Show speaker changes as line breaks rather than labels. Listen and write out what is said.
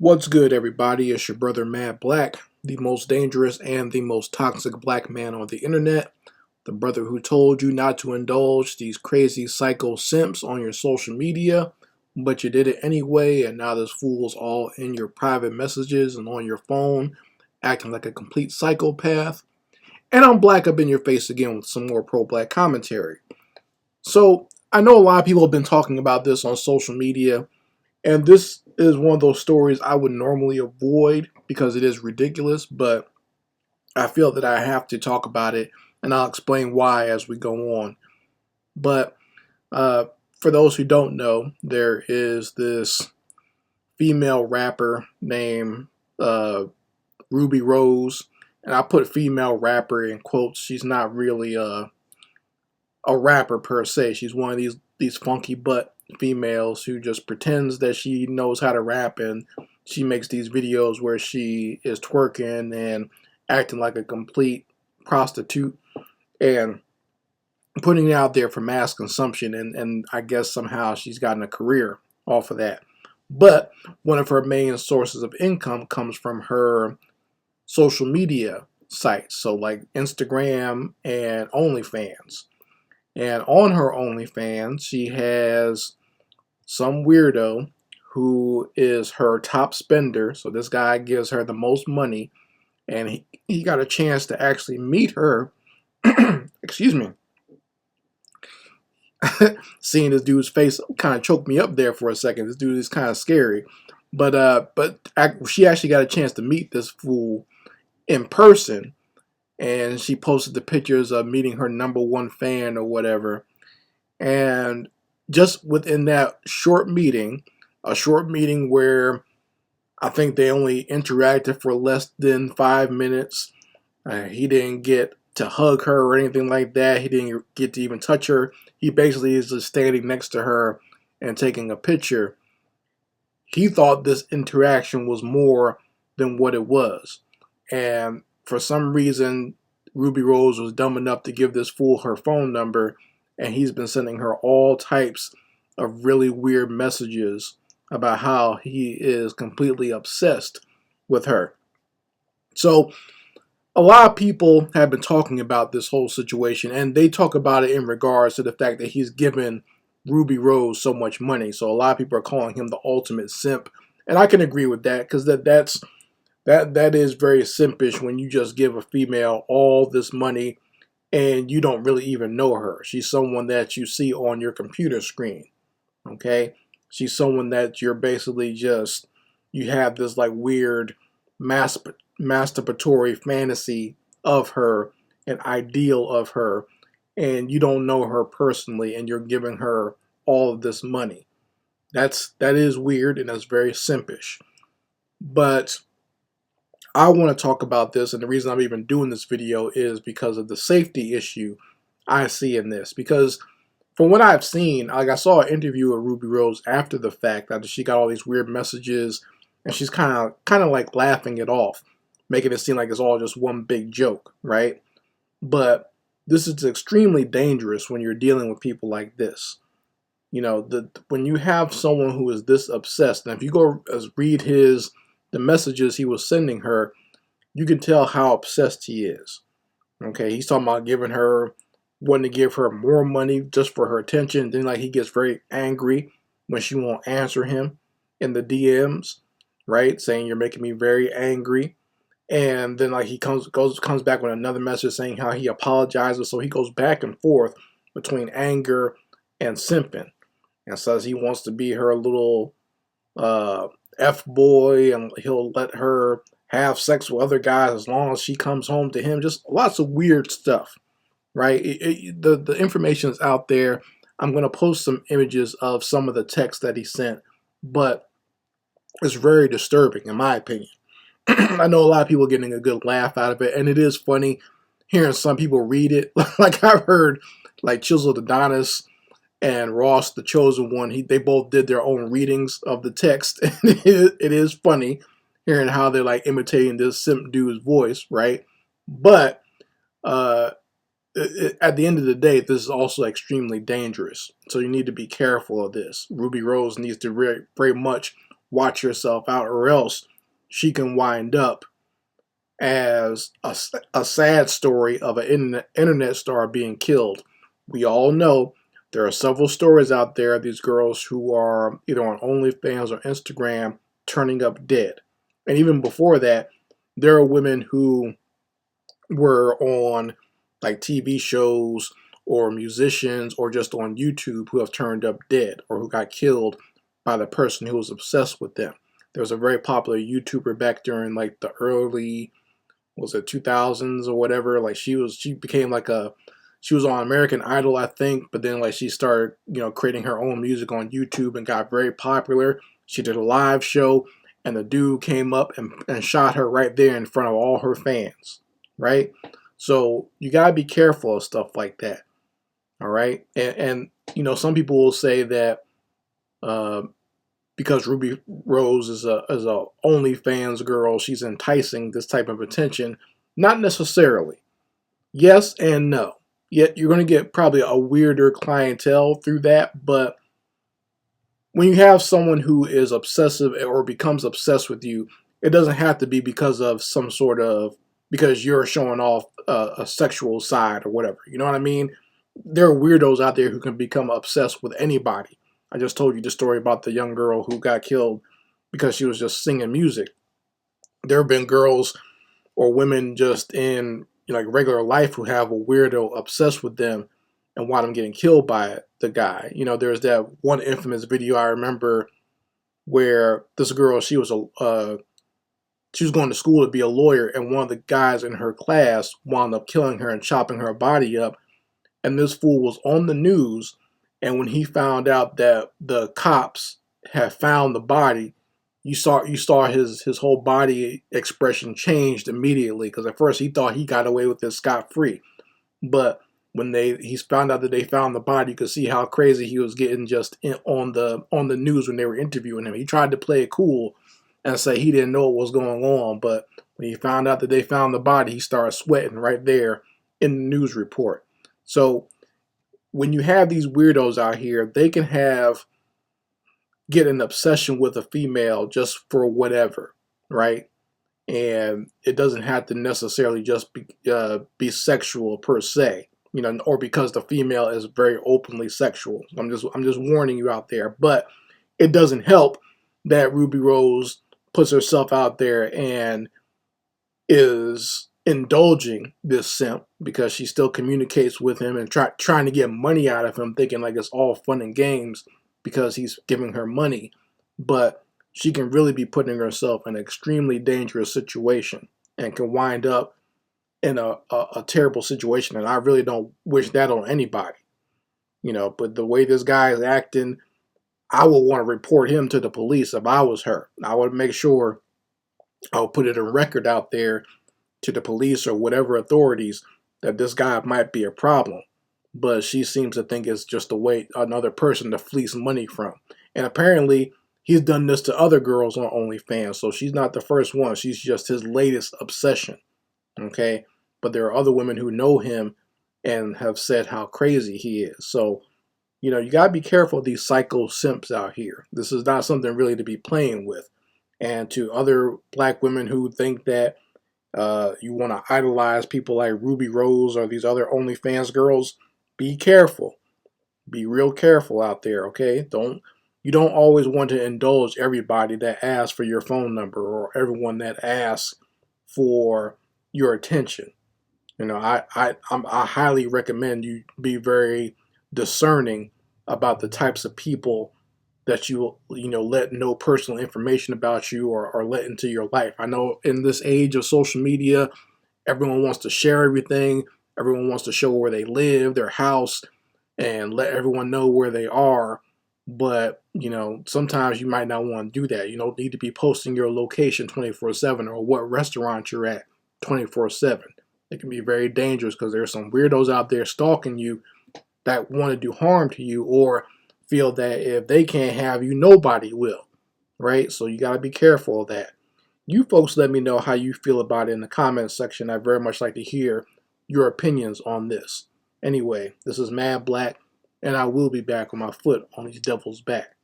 What's good, everybody? It's your brother Matt Black, the most dangerous and the most toxic black man on the internet. The brother who told you not to indulge these crazy psycho simps on your social media, but you did it anyway, and now this fool's all in your private messages and on your phone, acting like a complete psychopath. And I'm black up in your face again with some more pro-black commentary. So, I know a lot of people have been talking about this on social media, and this is one of those stories I would normally avoid because it is ridiculous, but I feel that I have to talk about it, and I'll explain why as we go on. But uh, for those who don't know, there is this female rapper named uh, Ruby Rose, and I put female rapper in quotes. She's not really a rapper per se. She's one of these funky butt females who just pretends that she knows how to rap, and she makes these videos where she is twerking and acting like a complete prostitute and putting it out there for mass consumption, and I guess somehow she's gotten a career off of that. But one of her main sources of income comes from her social media sites, so like Instagram and OnlyFans. And on her OnlyFans, she has some weirdo who is her top spender. So this guy gives her the most money, and he got a chance to actually meet her. Excuse me. Seeing this dude's face kind of choked me up there for a second. This dude is kind of scary. But she actually got a chance to meet this fool in person, and she posted the pictures of meeting her number one fan or whatever. And just within that short meeting, a short meeting where I think they only interacted for less than 5 minutes, he didn't get to hug her or anything like that. He didn't get to even touch her. He basically is just standing next to her and taking a picture. He thought this interaction was more than what it was. And for some reason, Ruby Rose was dumb enough to give this fool her phone number, and he's been sending her all types of really weird messages about how he is completely obsessed with her. So, a lot of people have been talking about this whole situation, and they talk about it in regards to the fact that he's given Ruby Rose so much money. So, a lot of people are calling him the ultimate simp, and I can agree with that because that is very simpish when you just give a female all this money and you don't really even know her. She's someone that you see on your computer screen. Okay? She's someone that you're basically just, you have this like weird masturbatory fantasy of her, an ideal of her, and you don't know her personally, and you're giving her all of this money. That is weird, and that's very simpish. But I want to talk about this, and the reason I'm even doing this video is because of the safety issue I see in this. Because from what I've seen, like I saw an interview of Ruby Rose after the fact, after she got all these weird messages, and she's kind of like laughing it off, making it seem like it's all just one big joke, right? But this is extremely dangerous when you're dealing with people like this. You know, when you have someone who is this obsessed, and if you go read the messages he was sending her, you can tell how obsessed he is. Okay, he's talking about wanting to give her more money just for her attention. Then like he gets very angry when she won't answer him in the DMs, right? Saying you're making me very angry. And then like he comes back with another message saying how he apologizes. So he goes back and forth between anger and simping, and says he wants to be her little uh, F boy, and he'll let her have sex with other guys as long as she comes home to him. Just lots of weird stuff, right? The information is out there. I'm going to post some images of some of the text that he sent, but it's very disturbing in my opinion. I know a lot of people getting a good laugh out of it, and it is funny hearing some people read it. Like I've heard like Chisel Adonis and Ross, the Chosen One, they both did their own readings of the text. And it is funny hearing how they're like imitating this simp dude's voice, right? But uh, at the end of the day, this is also extremely dangerous. So you need to be careful of this. Ruby Rose needs to very much watch yourself out, or else she can wind up as a sad story of an internet star being killed. We all know there are several stories out there of these girls who are either on OnlyFans or Instagram turning up dead. And even before that, there are women who were on like TV shows or musicians or just on YouTube who have turned up dead or who got killed by the person who was obsessed with them. There was a very popular YouTuber back during like the early, was it 2000s or whatever. Like she became like she was on American Idol, I think, but then like she started, creating her own music on YouTube and got very popular. She did a live show, and the dude came up and shot her right there in front of all her fans, right? So you gotta be careful of stuff like that, all right? And some people will say that uh, because Ruby Rose is a OnlyFans girl, she's enticing this type of attention. Not necessarily. Yes and no. Yet you're going to get probably a weirder clientele through that, but when you have someone who is obsessive or becomes obsessed with you, it doesn't have to be because of some sort of, because you're showing off a sexual side or whatever. You know what I mean? There are weirdos out there who can become obsessed with anybody. I just told you the story about the young girl who got killed because she was just singing music. There have been girls or women just in like regular life who have a weirdo obsessed with them and wind up getting killed by the guy. There's that one infamous video I remember where this girl, she was going to school to be a lawyer, and one of the guys in her class wound up killing her and chopping her body up. And this fool was on the news, and when he found out that the cops had found the body, you saw his whole body expression changed immediately, because at first he thought he got away with this scot free, but when he found out that they found the body, you could see how crazy he was getting just on the news when they were interviewing him. He tried to play it cool and say he didn't know what was going on, but when he found out that they found the body, he started sweating right there in the news report. So when you have these weirdos out here, they can get an obsession with a female just for whatever, right? And it doesn't have to necessarily just be sexual per se, or because the female is very openly sexual. I'm just warning you out there. But it doesn't help that Ruby Rose puts herself out there and is indulging this simp because she still communicates with him and trying to get money out of him, thinking like it's all fun and games because he's giving her money. But she can really be putting herself in an extremely dangerous situation and can wind up in a terrible situation. And I really don't wish that on anybody, but the way this guy is acting, I would want to report him to the police if I was her. I would make sure I would put it on record out there to the police or whatever authorities that this guy might be a problem. But she seems to think it's just a way, another person to fleece money from. And apparently he's done this to other girls on OnlyFans, so she's not the first one. She's just his latest obsession. Okay? But there are other women who know him and have said how crazy he is. So, you got to be careful of these psycho simps out here. This is not something really to be playing with. And to other black women who think that you want to idolize people like Ruby Rose or these other OnlyFans girls, be careful. Be real careful out there, okay? You don't always want to indulge everybody that asks for your phone number or everyone that asks for your attention. I highly recommend you be very discerning about the types of people that you let know personal information about you or let into your life. I know in this age of social media, everyone wants to share everything. Everyone wants to show where they live, their house, and let everyone know where they are. But, sometimes you might not want to do that. You don't need to be posting your location 24/7 or what restaurant you're at 24/7. It can be very dangerous because there's some weirdos out there stalking you that want to do harm to you or feel that if they can't have you, nobody will, right? So you got to be careful of that. You folks let me know how you feel about it in the comments section. I very much like to hear your opinions on this. Anyway, this is Mad Black, and I will be back with my foot on these devils' back.